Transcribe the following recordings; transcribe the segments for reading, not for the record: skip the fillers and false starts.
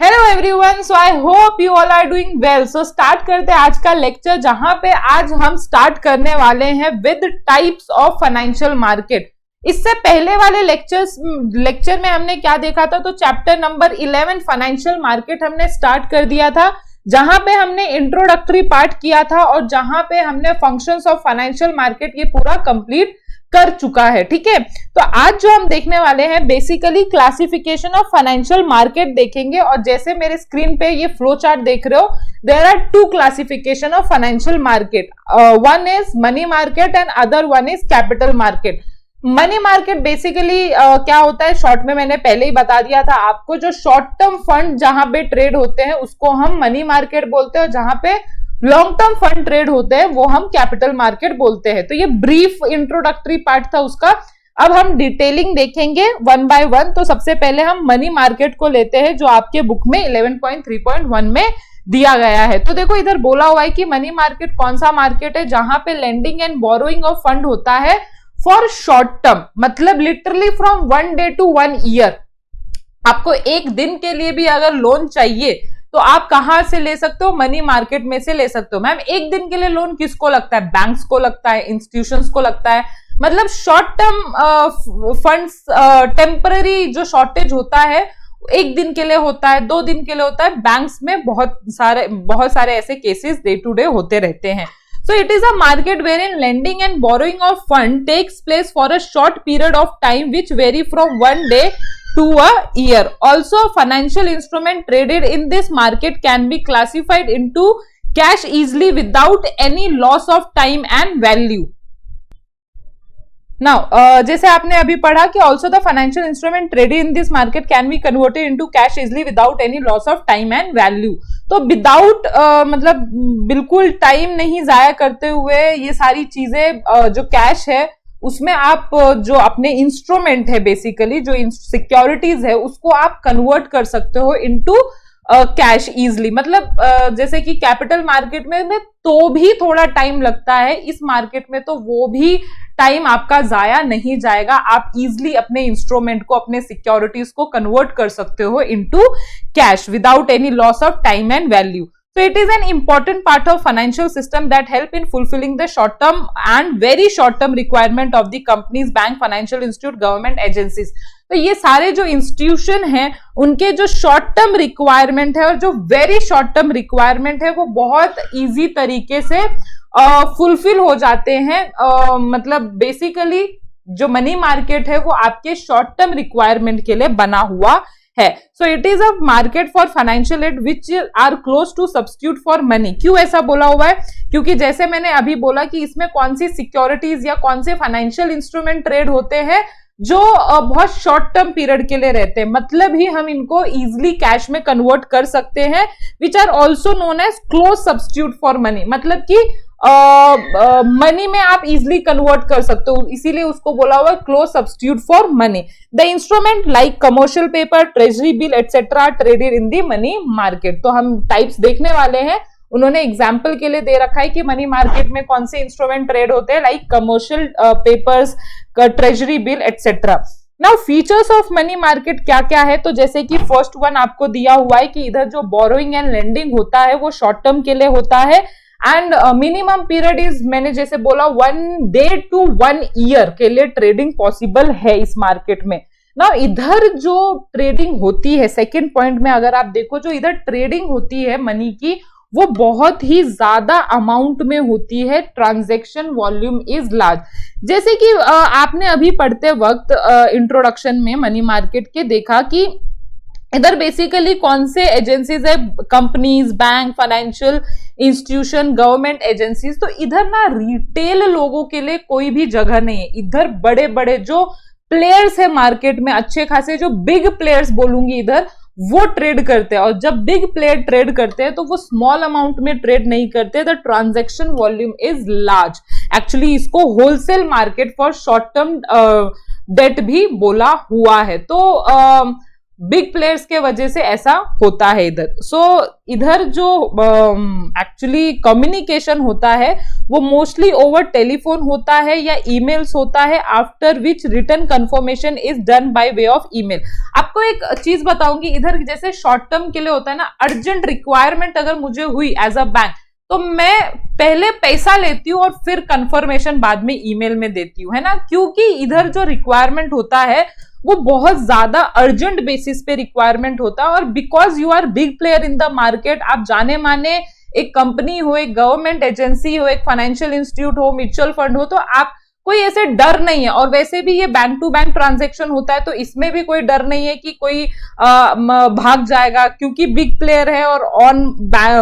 Hello everyone, so I hope you all are doing well. So start करते हैं आज का लेक्चर, जहां पे आज हम स्टार्ट करने वाले हैं with types of financial market. इससे पहले वाले लेक्चर में हमने क्या देखा था, तो चैप्टर नंबर 11 फाइनेंशियल मार्केट हमने स्टार्ट कर दिया था, जहां पे हमने इंट्रोडक्टरी पार्ट किया था और जहां पे हमने फंक्शंस ऑफ फाइनेंशियल मार्केट ये पूरा कंप्लीट कर चुका है। ठीक है, तो आज जो हम देखने वाले हैं basically classification of financial market देखेंगे। और जैसे मेरे स्क्रीन पे ये फ्लो चार्ट देख रहे हो, there are two classification of financial market, one is money market and other one is capital market. Money market basically क्या होता है, शॉर्ट में मैंने पहले ही बता दिया था आपको, जो शॉर्ट टर्म फंड जहां पे ट्रेड होते हैं उसको हम मनी मार्केट बोलते हैं, और जहां पे लॉन्ग टर्म फंड ट्रेड होते हैं वो हम कैपिटल मार्केट बोलते हैं। तो ये ब्रीफ इंट्रोडक्टरी पार्ट था उसका। अब हम डिटेलिंग देखेंगे वन बाय वन। तो सबसे पहले हम मनी मार्केट को लेते हैं, जो आपके बुक में 11.3.1 में दिया गया है। तो देखो इधर बोला हुआ है कि मनी मार्केट कौन सा मार्केट है, जहां पे lending and borrowing of fund होता है फॉर शॉर्ट टर्म, मतलब literally from 1 day to 1 year. आपको एक दिन के लिए भी अगर लोन चाहिए तो आप कहां से ले सकते हो, मनी मार्केट में से ले सकते हो। मैम एक दिन के लिए लोन किसको लगता है, बैंक्स को लगता है, इंस्टीट्यूशंस को लगता है। मतलब शॉर्ट टर्म फंड्स, टेम्पररी जो शॉर्टेज होता है एक दिन के लिए होता है, 2 दिन के लिए होता है। बैंक्स में बहुत सारे ऐसे केसेस डे टू डे होते रहते हैं। So it is a market wherein lending and borrowing of fund takes place for a short period of time which vary from 1 day to a year. Also, financial instrument traded in this market can be classified into cash easily without any loss of time and value. Now, जैसे आपने अभी पढ़ा कि also the financial instrument traded in this market can be converted into cash easily without any loss of time and value. तो without मतलब बिल्कुल time नहीं जाया करते हुए ये सारी चीजें जो कैश है उसमें आप जो अपने इंस्ट्रूमेंट है, बेसिकली जो सिक्योरिटीज है, उसको आप कन्वर्ट कर सकते हो इनटू कैश इजली। मतलब जैसे कि कैपिटल मार्केट में तो भी थोड़ा टाइम लगता है, इस मार्केट में तो वो भी टाइम आपका जाया नहीं जाएगा। आप इजली अपने इंस्ट्रूमेंट को, अपने सिक्योरिटीज को कन्वर्ट कर सकते हो into cash without any loss of time and value. So it is an important part of financial system that help in fulfilling the short term and very short term requirement of the companies, bank, financial institute, government agencies. तो ये सारे जो institution हैं उनके जो short term requirement है और जो वेरी शॉर्ट टर्म रिक्वायरमेंट है वो बहुत इजी तरीके से फुलफिल हो जाते हैं। मतलब बेसिकली जो मनी मार्केट है वो आपके शॉर्ट टर्म रिक्वायरमेंट के लिए बना हुआ है। So it is a market for financial aid which are close to substitute for money. क्यों ऐसा बोला हुआ है, क्योंकि जैसे मैंने अभी बोला कि इसमें कौन सी सिक्योरिटीज या कौन से फाइनेंशियल इंस्ट्रूमेंट ट्रेड होते हैं जो बहुत शॉर्ट टर्म पीरियड के लिए रहते हैं, मतलब ही हम इनको इजिली कैश में कन्वर्ट कर सकते हैं, which are also known as close substitute for money. मतलब कि मनी में आप इजिली कन्वर्ट कर सकते हो, इसीलिए उसको बोला हुआ close substitute for money. The instrument like commercial paper, treasury bill etcetera traded in the money market. तो हम टाइप्स देखने वाले हैं, उन्होंने एग्जाम्पल के लिए दे रखा है कि मनी मार्केट में कौन से इंस्ट्रूमेंट ट्रेड होते हैं, like commercial papers, treasury bill etcetera. Now features of money market क्या क्या है, तो जैसे कि फर्स्ट वन आपको दिया हुआ है कि इधर जो बोरोइंग एंड लेंडिंग होता है वो शॉर्ट टर्म के लिए होता है एंड मिनिमम पीरियड इज, मैंने जैसे बोला 1 डे टू 1 ईयर के लिए ट्रेडिंग पॉसिबल है इस मार्केट में। ना इधर जो ट्रेडिंग होती है, सेकेंड पॉइंट में अगर आप देखो, जो इधर ट्रेडिंग होती है मनी की वो बहुत ही ज्यादा अमाउंट में होती है, ट्रांजैक्शन वॉल्यूम इज लार्ज। जैसे कि आपने अभी पढ़ते वक्त इंट्रोडक्शन में मनी मार्केट के देखा कि इधर बेसिकली कौन से एजेंसीज है, companies, bank, financial institution, government agencies. तो इधर ना रिटेल लोगों के लिए कोई भी जगह नहीं है। इधर बड़े बड़े जो प्लेयर्स है मार्केट में, अच्छे खासे जो बिग प्लेयर्स बोलूंगी इधर, वो ट्रेड करते हैं। और जब बिग प्लेयर ट्रेड करते हैं तो वो स्मॉल अमाउंट में ट्रेड नहीं करते। The transaction volume is large. Actually इसको wholesale market for short term debt भी बोला हुआ है। तो बिग प्लेयर्स के वजह से ऐसा होता है इधर। सो इधर जो एक्चुअली कम्युनिकेशन होता है वो मोस्टली ओवर टेलीफोन होता है या ईमेल्स होता है, after which return confirmation is done by way of email. आपको एक चीज बताऊंगी, इधर जैसे शॉर्ट टर्म के लिए होता है ना, अर्जेंट रिक्वायरमेंट अगर मुझे हुई एज अ बैंक तो मैं पहले पैसा लेती हूँ और फिर कंफर्मेशन बाद में ईमेल में देती हूँ, है ना, क्योंकि इधर जो रिक्वायरमेंट होता है वो बहुत ज्यादा अर्जेंट बेसिस पे रिक्वायरमेंट होता है। और because you are big player in the market, आप जाने माने एक कंपनी हो, एक गवर्नमेंट एजेंसी हो, एक फाइनेंशियल इंस्टीट्यूट हो, म्यूचुअल फंड हो, तो आप कोई ऐसे डर नहीं है। और वैसे भी ये बैंक टू बैंक ट्रांजैक्शन होता है तो इसमें भी कोई डर नहीं है कि कोई भाग जाएगा, क्योंकि बिग प्लेयर है और ऑन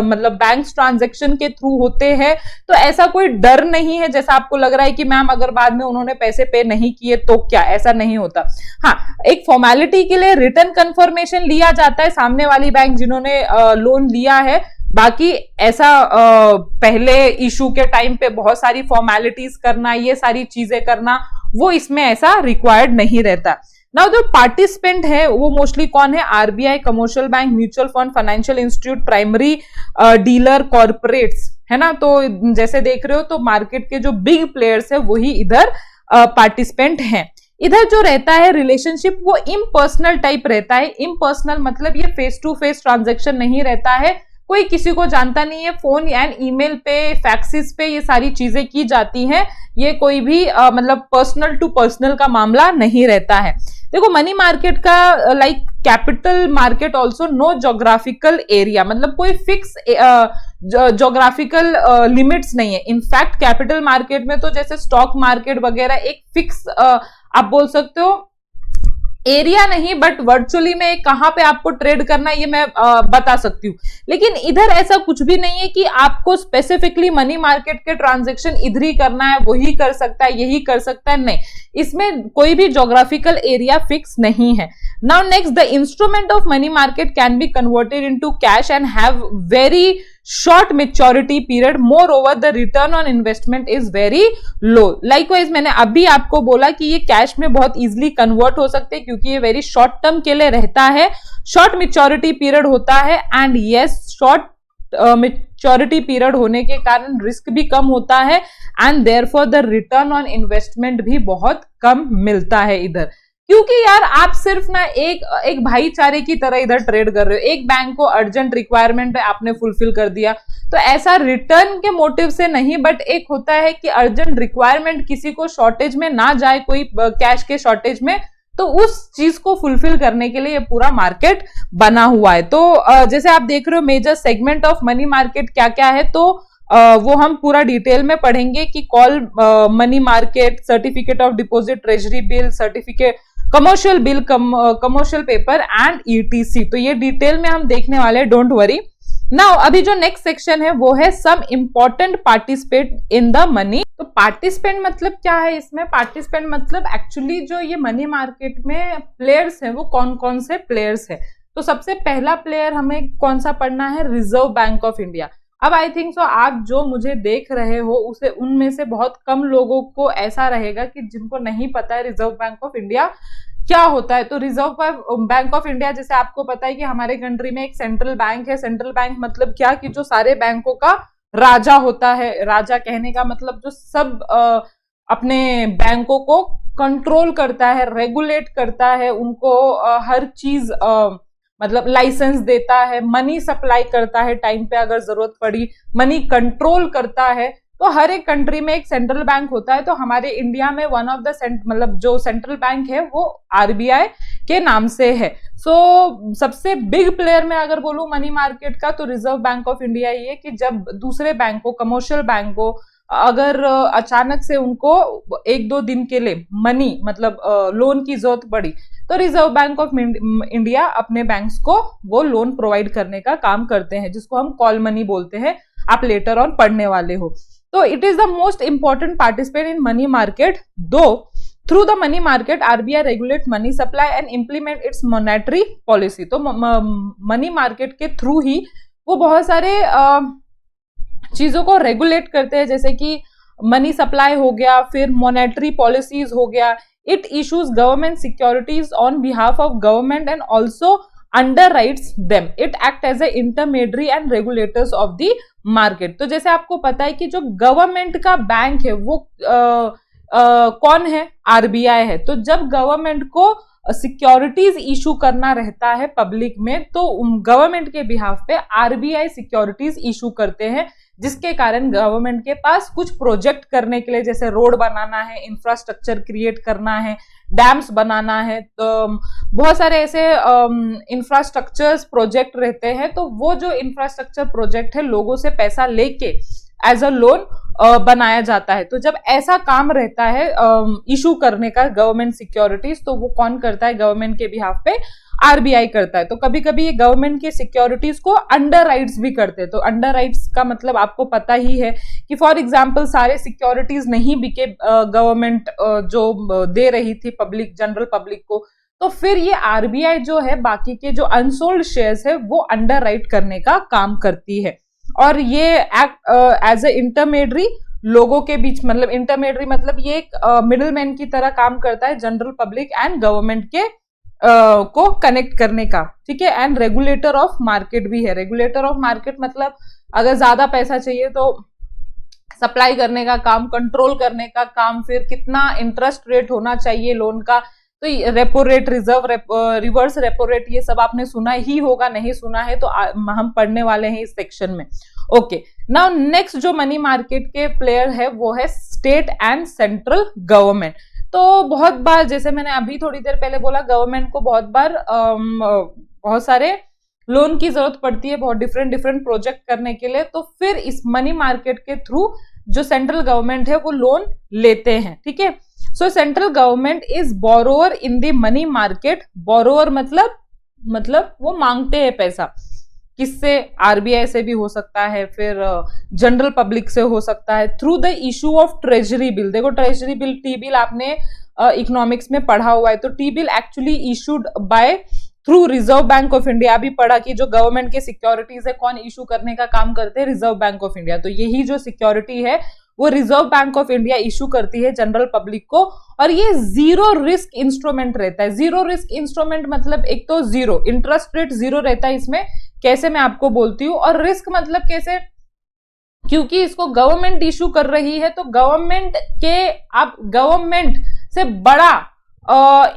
मतलब बैंक ट्रांजैक्शन के थ्रू होते हैं, तो ऐसा कोई डर नहीं है जैसा आपको लग रहा है कि मैम अगर बाद में उन्होंने पैसे पे नहीं किए तो क्या, ऐसा नहीं होता। हाँ, एक फॉर्मेलिटी के लिए रिटर्न कंफर्मेशन लिया जाता है सामने वाली बैंक जिन्होंने लोन लिया है, बाकी ऐसा पहले इशू के टाइम पे बहुत सारी फॉर्मेलिटीज करना, ये सारी चीजें करना, वो इसमें ऐसा रिक्वायर्ड नहीं रहता। नाउ जो पार्टिसिपेंट है वो मोस्टली कौन है? RBI, commercial bank, mutual fund, financial institute, primary dealer, corporates, है ना। तो जैसे देख रहे हो तो मार्केट के जो बिग प्लेयर्स है वही इधर पार्टिसिपेंट हैं। इधर जो रहता है रिलेशनशिप वो इम्पर्सनल टाइप रहता है। इम्पर्सनल मतलब ये फेस टू फेस ट्रांजेक्शन नहीं रहता है, कोई किसी को जानता नहीं है, फोन एंड ईमेल पे, फैक्सिस पे ये सारी चीजें की जाती हैं, ये कोई भी मतलब पर्सनल टू पर्सनल का मामला नहीं रहता है। देखो मनी मार्केट का like capital market also no geographical area, मतलब कोई फिक्स जोग्राफिकल लिमिट्स नहीं है। इनफैक्ट कैपिटल मार्केट में तो जैसे स्टॉक मार्केट वगैरह एक फिक्स आप बोल सकते हो एरिया नहीं, बट वर्चुअली में कहां पे आपको ट्रेड करना है ये मैं बता सकती हूँ। लेकिन इधर ऐसा कुछ भी नहीं है कि आपको स्पेसिफिकली मनी मार्केट के ट्रांजैक्शन इधर ही करना है, वही कर सकता है, यही कर सकता है, नहीं, इसमें कोई भी जोग्राफिकल एरिया फिक्स नहीं है। Now next, the instrument of money market can be converted into cash and have very short maturity period, more over the return on investment is very low. Likewise मैंने अभी आपको बोला कि ये cash में बहुत इजीली कन्वर्ट हो सकते हैं क्योंकि ये वेरी शॉर्ट टर्म के लिए रहता है, शॉर्ट मेच्योरिटी पीरियड होता है, and yes short maturity period होने के कारण रिस्क भी कम होता है and therefore the return on investment भी बहुत कम मिलता है इधर। क्योंकि यार आप सिर्फ ना एक भाईचारे की तरह इधर ट्रेड कर रहे हो, एक बैंक को अर्जेंट रिक्वायरमेंट है आपने फुलफिल कर दिया, तो ऐसा रिटर्न के मोटिव से नहीं, बट एक होता है कि अर्जेंट रिक्वायरमेंट किसी को शॉर्टेज में ना जाए, कोई कैश के शॉर्टेज में, तो उस चीज को फुलफिल करने के लिए ये पूरा मार्केट बना हुआ है। तो जैसे आप देख रहे हो major segment of money market क्या क्या है, तो वो हम पूरा डिटेल में पढ़ेंगे कि call money market, certificate of deposit, treasury bill, certificate, commercial bill, commercial paper and etc. तो ये डिटेल में हम देखने वाले हैं, डोंट वरी। नाउ अभी जो नेक्स्ट सेक्शन है वो है some important participate in the money. तो पार्टिसिपेंट मतलब क्या है? इसमें पार्टिसिपेंट मतलब एक्चुअली जो ये मनी मार्केट में प्लेयर्स हैं वो कौन कौन से प्लेयर्स हैं। तो सबसे पहला प्लेयर हमें कौन सा पढ़ना है? Reserve bank of India. अब आई थिंक सो आप जो मुझे देख रहे हो उसे उनमें से बहुत कम लोगों को ऐसा रहेगा कि जिनको नहीं पता है रिजर्व बैंक ऑफ इंडिया क्या होता है। तो रिजर्व बैंक ऑफ इंडिया, जैसे आपको पता है कि हमारे कंट्री में एक सेंट्रल बैंक है। सेंट्रल बैंक मतलब क्या कि जो सारे बैंकों का राजा होता है। राजा कहने का मतलब जो सब अपने बैंकों को कंट्रोल करता है, रेगुलेट करता है, उनको हर चीज मतलब लाइसेंस देता है, मनी सप्लाई करता है टाइम पे अगर जरूरत पड़ी, मनी कंट्रोल करता है। तो हर एक कंट्री में एक सेंट्रल बैंक होता है। तो हमारे इंडिया में वन ऑफ द मतलब जो सेंट्रल बैंक है वो आरबीआई के नाम से है। सो सबसे बिग प्लेयर में अगर बोलूं मनी मार्केट का तो रिजर्व बैंक ऑफ इंडिया ही है कि जब दूसरे बैंक को, कमर्शियल बैंक को अगर अचानक से उनको एक दो दिन के लिए मनी मतलब लोन की जरूरत पड़ी तो रिजर्व बैंक ऑफ इंडिया अपने बैंक्स को वो लोन प्रोवाइड करने का काम करते हैं, जिसको हम कॉल मनी बोलते हैं, आप लेटर ऑन पढ़ने वाले हो। तो it is the most important participate in money market, though through the money market RBI regulate money supply and implement its monetary policy. तो मनी मार्केट के थ्रू ही वो बहुत सारे चीजों को रेगुलेट करते हैं, जैसे कि मनी सप्लाई हो गया, फिर मॉनेटरी पॉलिसीज हो गया, It issues government securities on behalf of government and also underwrites them. It act as a intermediary and regulators of the market. तो जैसे आपको पता है कि जो गवर्नमेंट का बैंक है वो कौन है, आरबीआई है। तो जब गवर्नमेंट को सिक्योरिटीज इशू करना रहता है पब्लिक में, तो गवर्नमेंट के बिहाफ पे आरबीआई सिक्योरिटीज इशू करते हैं, जिसके कारण गवर्नमेंट के पास कुछ प्रोजेक्ट करने के लिए, जैसे रोड बनाना है, इंफ्रास्ट्रक्चर क्रिएट करना है, डैम्स बनाना है, तो बहुत सारे ऐसे इंफ्रास्ट्रक्चर्स प्रोजेक्ट रहते हैं। तो वो जो इंफ्रास्ट्रक्चर प्रोजेक्ट है लोगों से पैसा लेके एज अ लोन बनाया जाता है। तो जब ऐसा काम रहता है इशू करने का गवर्नमेंट सिक्योरिटीज, तो वो कौन करता है, गवर्नमेंट के बिहाफ पे आरबीआई करता है। तो कभी कभी ये गवर्नमेंट के सिक्योरिटीज को अंडर राइट्स भी करते हैं। तो अंडर राइट्स का मतलब आपको पता ही है कि फॉर एग्जांपल सारे सिक्योरिटीज नहीं बिके गवर्नमेंट जो दे रही थी पब्लिक, जनरल पब्लिक को, तो फिर ये आरबीआई जो है बाकी के जो अनसोल्ड शेयर्स है वो अंडर राइट करने का काम करती है। और ये एक्ट एज ए इंटरमेडियरी लोगों के बीच, मतलब इंटरमेडियरी मतलब ये एक मिडिल मैन की तरह काम करता है जनरल पब्लिक एंड गवर्नमेंट के को कनेक्ट करने का, ठीक है। एंड रेगुलेटर ऑफ मार्केट भी है। रेगुलेटर ऑफ मार्केट मतलब अगर ज्यादा पैसा चाहिए तो सप्लाई करने का काम, कंट्रोल करने का काम, फिर कितना इंटरेस्ट रेट होना चाहिए लोन का, तो repo rate, reverse repo rate, ये सब आपने सुना ही होगा, नहीं सुना है तो हम पढ़ने वाले हैं इस सेक्शन में। ओके, नाउ नेक्स्ट जो मनी मार्केट के प्लेयर है वो है स्टेट एंड सेंट्रल गवर्नमेंट। तो बहुत बार, जैसे मैंने अभी थोड़ी देर पहले बोला, गवर्नमेंट को बहुत बार बहुत सारे लोन की जरूरत पड़ती है, बहुत डिफरेंट प्रोजेक्ट करने के लिए। तो फिर इस मनी मार्केट के थ्रू जो सेंट्रल गवर्नमेंट है वो लोन लेते हैं, ठीक है। सो central government is borrower in the money market. Borrower मतलब वो मांगते हैं पैसा, किससे, आरबीआई से भी हो सकता है, फिर जनरल पब्लिक से हो सकता है, through the issue of treasury bill. देखो ट्रेजरी बिल, टी बिल आपने इकोनॉमिक्स में पढ़ा हुआ है। तो T bill actually issued by through reserve bank of India. अभी पढ़ा कि जो गवर्नमेंट के सिक्योरिटीज है कौन इशू करने का काम करते हैं, रिजर्व बैंक ऑफ इंडिया। तो यही जो सिक्योरिटी है वो reserve bank of India issue करती है जनरल पब्लिक को, और ये जीरो रिस्क इंस्ट्रूमेंट रहता है। जीरो रिस्क इंस्ट्रूमेंट मतलब एक तो जीरो, इंटरेस्ट रेट जीरो रहता है इसमें, कैसे मैं आपको बोलती हूँ। और रिस्क मतलब कैसे, क्योंकि इसको गवर्नमेंट इशू कर रही है, तो गवर्नमेंट के, आप गवर्नमेंट से बड़ा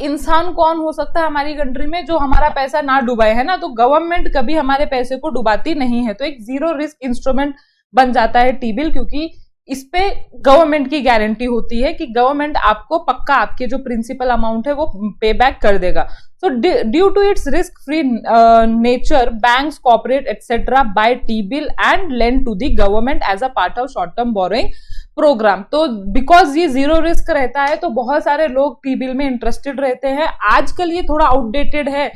इंसान कौन हो सकता है हमारी कंट्री में जो हमारा पैसा ना डुबाए, है ना। तो गवर्नमेंट कभी हमारे पैसे को डुबाती नहीं है। तो एक जीरो रिस्क इंस्ट्रूमेंट बन जाता है टी बिल, क्योंकि इस पे गवर्नमेंट की गारंटी होती है कि गवर्नमेंट आपको पक्का आपके जो प्रिंसिपल अमाउंट है वो पे बैक कर देगा। So due to its risk free nature, banks, corporate etcetera buy T bill and lend to the government as a part of short term borrowing program. तो बिकॉज ये जीरो रिस्क रहता है तो बहुत सारे लोग टी बिल में interested रहते हैं। आजकल ये थोड़ा आउटडेटेड है,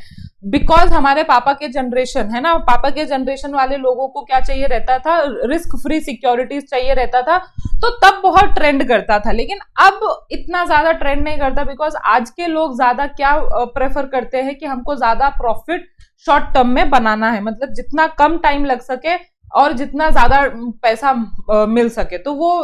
बिकॉज हमारे पापा के जनरेशन है ना, पापा के जनरेशन वाले लोगों को क्या चाहिए रहता था, रिस्क फ्री सिक्योरिटीज चाहिए रहता था। तो तब बहुत ट्रेंड करता था, लेकिन अब इतना ज्यादा ट्रेंड नहीं करता, बिकॉज आज के लोग ज्यादा क्या प्रेफर करते हैं कि हमको ज्यादा प्रॉफिट शॉर्ट टर्म में बनाना है, मतलब जितना कम टाइम लग सके और जितना ज्यादा पैसा मिल सके। तो वो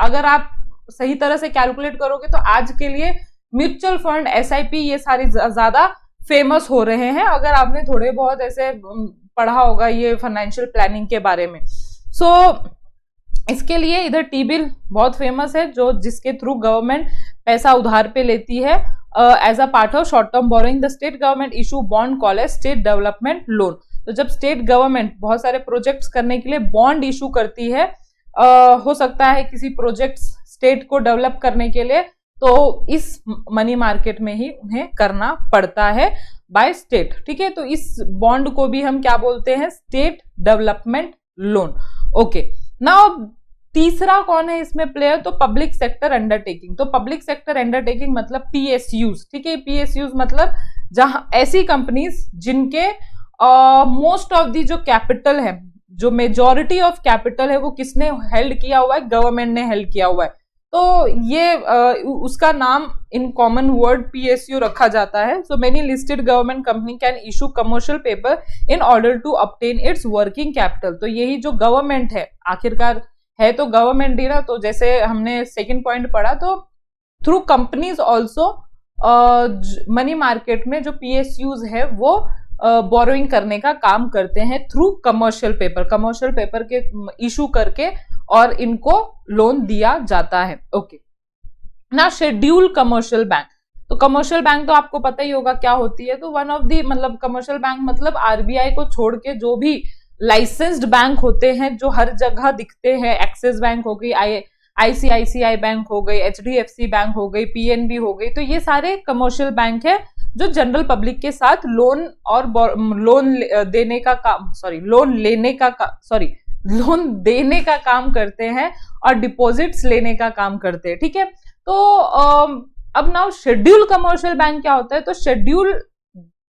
अगर आप सही तरह से कैलकुलेट करोगे तो आज के लिए म्यूचुअल फंड, एसआईपी, ये सारी ज्यादा फेमस हो रहे हैं, अगर आपने थोड़े बहुत ऐसे पढ़ा होगा ये फाइनेंशियल प्लानिंग के बारे में। सो इसके लिए इधर टी बिल बहुत फेमस है, जो जिसके थ्रू गवर्नमेंट पैसा उधार पे लेती है as a part of short term borrowing. The state government issue bond called as state development loan. तो जब स्टेट गवर्नमेंट बहुत सारे प्रोजेक्ट्स करने के लिए बॉन्ड इशू करती है, हो सकता है किसी प्रोजेक्ट स्टेट को डेवलप करने के लिए, तो इस मनी मार्केट में ही उन्हें करना पड़ता है बाय स्टेट, ठीक है। तो इस बॉन्ड को भी हम क्या बोलते हैं, state development loan. Okay, now तीसरा कौन है इसमें प्लेयर, तो पब्लिक सेक्टर अंडरटेकिंग। तो पब्लिक सेक्टर अंडरटेकिंग मतलब पीएसयूज, ठीक है। पीएसयूज मतलब जहां ऐसी कंपनीज जिनके मोस्ट ऑफ दी जो कैपिटल है, जो मेजॉरिटी ऑफ कैपिटल है वो किसने हेल्ड किया हुआ है, गवर्नमेंट ने हेल्ड किया हुआ है। तो ये उसका नाम इन कॉमन वर्ड पीएसयू रखा जाता है। So many listed government company can issue commercial paper in order to obtain its working capital. तो यही जो गवर्नमेंट है, आखिरकार है तो गवर्नमेंट ही ना। तो जैसे हमने सेकंड पॉइंट पढ़ा, तो through companies also money market में जो पीएसयूज है वो बोरोइंग करने का काम करते हैं थ्रू कमर्शियल पेपर के इशू करके और इनको लोन दिया जाता है। ओके, ना शेड्यूल कमर्शियल बैंक। तो कमर्शियल बैंक तो आपको पता ही होगा क्या होती है। तो वन ऑफ दी मतलब कमर्शियल बैंक मतलब आरबीआई को छोड़ के जो भी लाइसेंस्ड बैंक होते हैं जो हर जगह दिखते हैं, एक्सिस बैंक हो गई, आईसीआईसीआई बैंक हो गई, एचडीएफसी बैंक हो गई, पीएनबी हो गई, तो ये सारे कमर्शियल बैंक है जो जनरल पब्लिक के साथ लोन देने का काम करते हैं और डिपॉजिट्स लेने का काम करते हैं। ठीक है, तो अब नाउ शेड्यूल कमर्शियल बैंक क्या होता है। तो शेड्यूल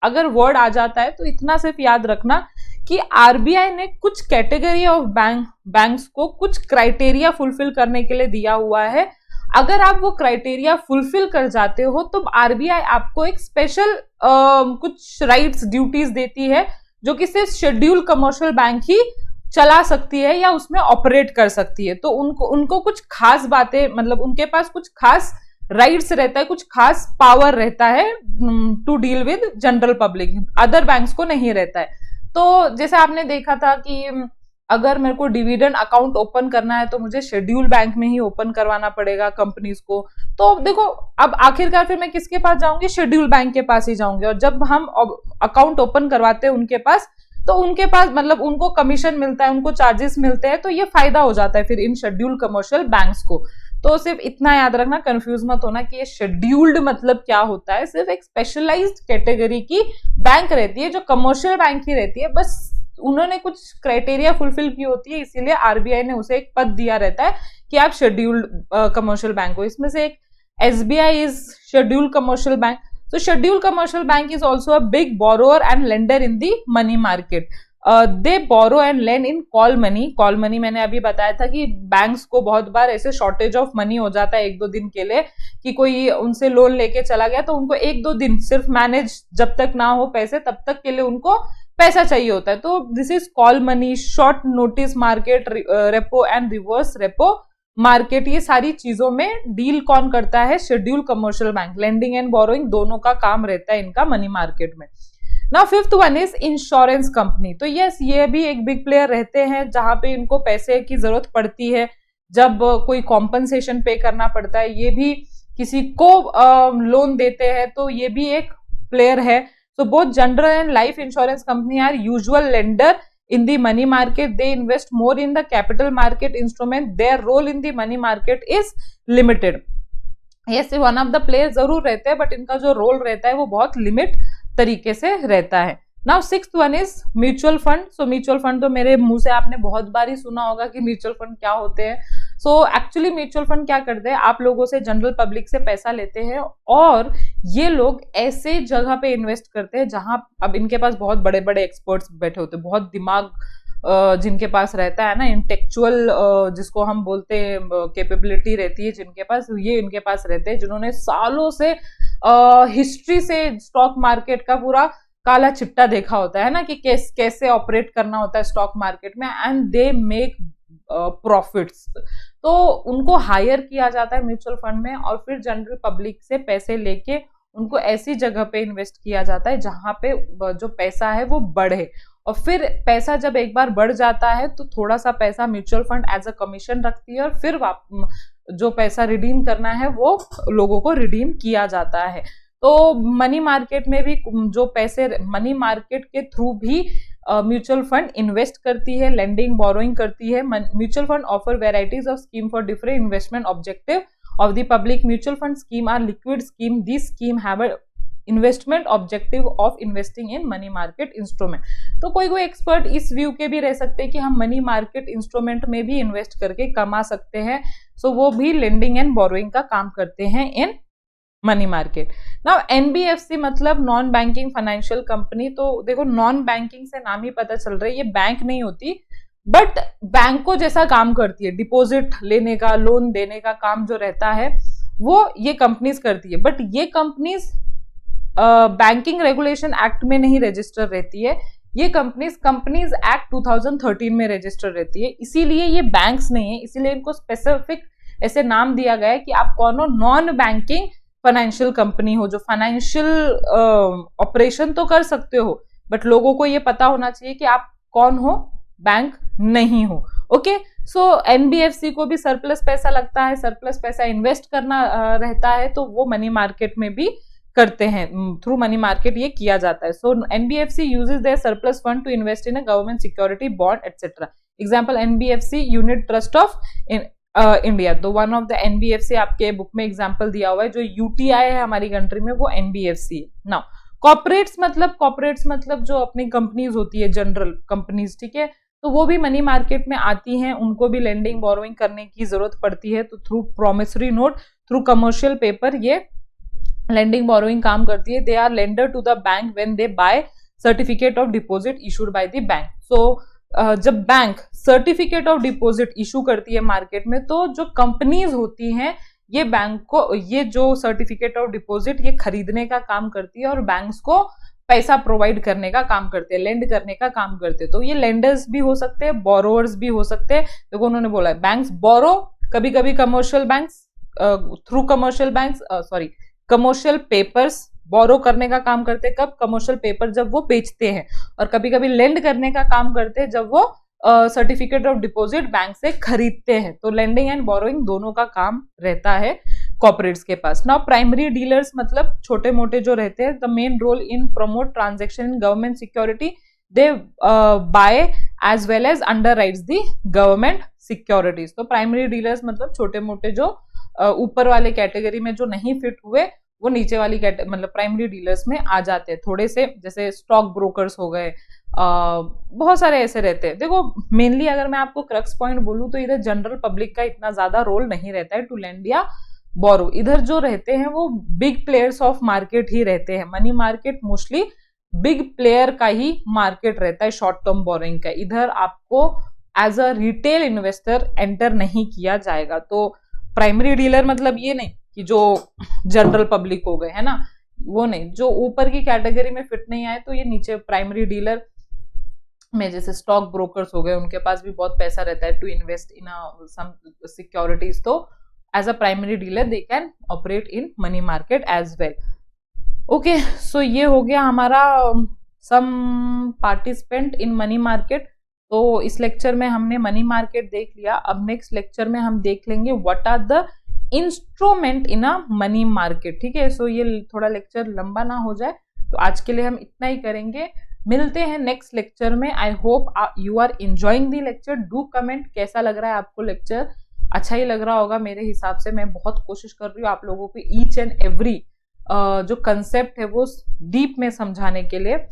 अगर वर्ड आ जाता है तो इतना सिर्फ याद रखना कि आरबीआई ने कुछ कैटेगरी ऑफ बैंक्स को कुछ क्राइटेरिया फुलफिल करने के लिए दिया हुआ है। अगर आप वो क्राइटेरिया फुलफिल कर जाते हो तो आरबीआई आपको एक स्पेशल कुछ राइट्स ड्यूटीज देती है जो कि सिर्फ शेड्यूल कमर्शियल बैंक ही चला सकती है या उसमें ऑपरेट कर सकती है। तो उनको कुछ खास बातें मतलब उनके पास कुछ खास राइट्स रहता है, कुछ खास पावर रहता है to deal with general public, other banks को नहीं रहता है। तो जैसे आपने देखा था कि अगर मेरे को डिविडेंड अकाउंट ओपन करना है तो मुझे शेड्यूल बैंक में ही ओपन करवाना पड़ेगा कंपनीज को। तो देखो अब आखिरकार फिर मैं किसके पास जाऊंगी, शेड्यूल बैंक के पास ही जाऊंगी। और जब हम अकाउंट ओपन करवाते हैं उनके पास तो उनके पास मतलब उनको कमीशन मिलता है, उनको चार्जेस मिलते हैं, तो ये फायदा हो जाता है फिर इन शेड्यूल कमर्शियल बैंक्स को। तो सिर्फ इतना याद रखना, कंफ्यूज मत होना कि ये शेड्यूल्ड मतलब क्या होता है। सिर्फ एक स्पेशलाइज्ड कैटेगरी की बैंक रहती है जो कमर्शियल बैंक ही रहती है, बस उन्होंने कुछ क्राइटेरिया फुलफिल की होती है, इसीलिए आरबीआई ने उसे एक पद दिया रहता है कि आप शेड्यूल्ड कमर्शियल बैंक हो। इसमें से एक SBI is scheduled commercial bank. So scheduled commercial bank is also a big borrower and lender in the money market. They borrow and lend in call money. Call money मैंने अभी बताया था कि banks को बहुत बार ऐसे शॉर्टेज ऑफ मनी हो जाता है एक दो दिन के लिए कि कोई उनसे लोन लेके चला गया तो उनको एक दो दिन सिर्फ मैनेज जब तक ना हो पैसे तब तक के लिए उनको पैसा चाहिए होता है। तो this is call money, short notice market, repo and reverse repo market, ये सारी चीजों में डील कौन करता है, schedule commercial bank. Lending and borrowing दोनों का काम रहता है इनका मनी मार्केट में। Now fifth one is insurance company. तो यस, ये भी एक बिग प्लेयर रहते हैं जहां पे इनको पैसे की जरूरत पड़ती है, जब कोई कॉम्पनसेशन पे करना पड़ता है, ये भी किसी को लोन देते हैं, तो ये भी एक प्लेयर है। So both general and life insurance company are usual lender in the money market. They invest more in the capital market instrument. Their role in the money market is limited. Yes, one of the players जरूर रहते हैं, but इनका जो role रहता है वो बहुत limit तरीके से रहता है। Now sixth one is mutual fund. So mutual fund तो मेरे मुंह से आपने बहुत बार ही सुना होगा कि म्यूचुअल फंड क्या होते हैं। सो एक्चुअली म्यूचुअल फंड क्या करते हैं, आप लोगों से जनरल पब्लिक से पैसा लेते हैं और ये लोग ऐसे जगह पे इन्वेस्ट करते हैं जहां अब इनके पास बहुत बड़े बड़े एक्सपर्ट्स बैठे होते हैं, बहुत दिमाग जिनके पास रहता है ना, इंटेलेक्चुअल जिसको हम बोलते हैं कैपेबिलिटी रहती है जिनके पास, ये इनके पास रहते हैं जिन्होंने सालों से हिस्ट्री से स्टॉक मार्केट का पूरा काला चिट्टा देखा होता है ना कि कैसे ऑपरेट करना होता है स्टॉक मार्केट में, एंड दे मेक प्रॉफिट्स। तो उनको हायर किया जाता है म्यूचुअल फंड में और फिर जनरल पब्लिक से पैसे लेके उनको ऐसी जगह पे इन्वेस्ट किया जाता है जहां पे जो पैसा है वो बढ़े। और फिर पैसा जब एक बार बढ़ जाता है तो थोड़ा सा पैसा mutual fund as a commission रखती है और फिर जो पैसा रिडीम करना है वो लोगों को रिडीम किया जाता है। तो मनी मार्केट में भी जो पैसे मनी मार्केट के थ्रू भी म्यूचुअल फंड इन्वेस्ट करती है, लेंडिंग बोरोइंग करती है। Mutual fund offer varieties of scheme for different investment objective of the public. Mutual fund scheme are liquid scheme. This scheme have a investment objective of investing in money market instrument. तो कोई कोई expert इस view के भी रह सकते हैं कि हम मनी मार्केट इंस्ट्रूमेंट में भी इन्वेस्ट करके कमा सकते हैं। सो वो भी लेंडिंग एंड बोरोइंग का काम करते हैं इन मनी मार्केट। नाउ एनबीएफसी मतलब नॉन बैंकिंग फाइनेंशियल कंपनी। तो देखो नॉन बैंकिंग से नाम ही पता चल रहा है, ये बैंक नहीं होती बट बैंकों जैसा काम करती है। डिपॉजिट लेने का, लोन देने का काम जो रहता है वो ये कंपनीज करती है, बट ये कंपनीज बैंकिंग रेगुलेशन एक्ट में नहीं रजिस्टर रहती है। ये कंपनीज एक्ट 2013 में रजिस्टर रहती है, इसीलिए ये बैंक्स नहीं है, इसीलिए इनको स्पेसिफिक ऐसे नाम दिया गया है कि आप कौन हो, नॉन बैंकिंग फाइनेंशियल कंपनी हो, जो फाइनेंशियल ऑपरेशन तो कर सकते हो, बट लोगों को ये पता होना चाहिए कि आप कौन हो, बैंक नहीं हो। ओके, सो एनबीएफसी को भी सरप्लस पैसा लगता है, सरप्लस पैसा इन्वेस्ट करना रहता है, तो वो मनी मार्केट में भी करते हैं, थ्रू मनी मार्केट ये किया जाता है। So NBFC uses their surplus fund to invest in a government security, bond etcetera. Example NBFC unit trust of India. तो वन ऑफ द एनबीएफसी आपके बुक में एग्जांपल दिया हुआ है, जो यूटीआई है हमारी कंट्री में, वो एनबीएफसी है। नाउ कॉर्पोरेट्स मतलब जो अपनी कंपनीज होती है, जनरल कंपनीज, ठीक है, तो वो भी मनी मार्केट में आती हैं, उनको भी लेंडिंग बोरोइंग करने की जरूरत पड़ती है। तो through promissory note, through commercial paper ये लेंडिंग बोरोइंग काम करती है। They are lender to the bank when they buy certificate of deposit issued by the bank. So जब bank certificate of deposit issue करती है मार्केट में, तो जो कंपनीज होती हैं ये बैंक को ये जो सर्टिफिकेट ऑफ डिपॉजिट ये खरीदने का काम करती है और बैंक्स को पैसा प्रोवाइड करने का काम करते हैं, लेंड करने का काम करते हैं। तो ये लेंडर्स भी हो सकते हैं, बोरोवर्स भी हो सकते हैं। देखो उन्होंने बोला है बैंक्स बोरो, कभी कभी commercial banks through commercial banks commercial papers borrow करने का काम करते हैं। कब? कमर्शियल पेपर जब वो बेचते हैं। और कभी कभी लेंड करने का काम करते हैं जब वो सर्टिफिकेट ऑफ डिपॉजिट बैंक से खरीदते हैं। तो लेंडिंग एंड बोरोइंग दोनों का काम रहता है कॉर्पोरेट्स के पास। नाउ प्राइमरी डीलर्स मतलब छोटे मोटे जो रहते हैं, the main role in promote transaction in government security, they buy as well as underwrites the government securities. तो प्राइमरी डीलर्स मतलब छोटे मोटे जो ऊपर वाले कैटेगरी में जो नहीं फिट हुए, वो नीचे वाली मतलब प्राइमरी डीलर्स में आ जाते हैं। थोड़े से जैसे स्टॉक ब्रोकर्स हो गए, बहुत सारे ऐसे रहते हैं। देखो मेनली अगर मैं आपको क्रक्स पॉइंट बोलूं तो इधर जनरल पब्लिक का इतना ज्यादा रोल नहीं रहता है टू लेंड या बोरो। इधर जो रहते हैं वो बिग प्लेयर्स ऑफ मार्केट ही रहते हैं। Money market mostly big player का ही मार्केट रहता है शॉर्ट टर्म बोरोइंग का। इधर आपको as a retail investor enter नहीं किया जाएगा। तो प्राइमरी डीलर मतलब ये नहीं कि जो जनरल पब्लिक हो गए, है ना, वो नहीं। जो ऊपर की कैटेगरी में फिट नहीं आए तो ये नीचे प्राइमरी डीलर में जैसे स्टॉक ब्रोकर्स हो गए, उनके पास भी बहुत पैसा रहता है to invest in some securities. तो as a primary dealer they can operate in money market as well. Okay, so ये हो गया हमारा some participant in money market. तो इस लेक्चर में हमने मनी मार्केट देख लिया। अब नेक्स्ट लेक्चर में हम देख लेंगे what are the instrument in a money market. ठीक है, सो ये थोड़ा लेक्चर लंबा ना हो जाए, तो आज के लिए हम इतना ही करेंगे। मिलते हैं नेक्स्ट लेक्चर में। I hope you are enjoying the lecture. Do comment कैसा लग रहा है आपको लेक्चर। अच्छा ही लग रहा होगा मेरे हिसाब से। मैं बहुत कोशिश कर रही हूँ आप लोगों को ईच एंड एवरी जो कंसेप्ट है वो डीप में समझाने के लिए।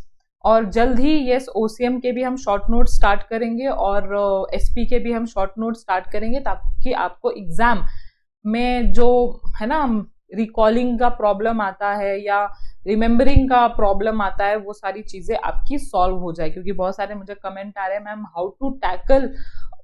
और जल्द ही यस ओसीएम के भी हम शॉर्ट नोट स्टार्ट करेंगे और एसपी के भी हम शॉर्ट नोट स्टार्ट करेंगे, ताकि आपको एग्जाम में जो है ना रिकॉलिंग का प्रॉब्लम आता है या रिमेम्बरिंग का प्रॉब्लम आता है, वो सारी चीजें आपकी सॉल्व हो जाए। क्योंकि बहुत सारे मुझे कमेंट आ रहे हैं ma'am how to tackle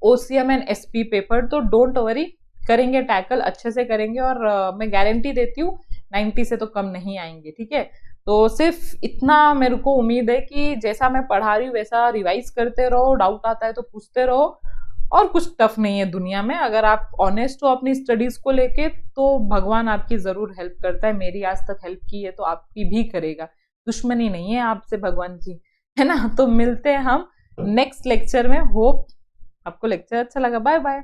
OCM and SP paper. तो डोंट वरी, करेंगे टैकल, अच्छे से करेंगे और मैं गारंटी देती हूँ 90 से तो कम नहीं आएंगे। ठीक है, तो सिर्फ इतना मेरे को उम्मीद है कि जैसा मैं पढ़ा रही हूँ वैसा रिवाइज करते रहो, डाउट आता है तो पूछते रहो। और कुछ टफ नहीं है दुनिया में। अगर आप ऑनेस्ट हो अपनी स्टडीज को लेके तो भगवान आपकी जरूर हेल्प करता है। मेरी आज तक हेल्प की है तो आपकी भी करेगा। दुश्मनी नहीं है आपसे भगवान की, है ना। तो मिलते हैं हम नेक्स्ट लेक्चर में। होप आपको लेक्चर अच्छा लगा। Bye bye.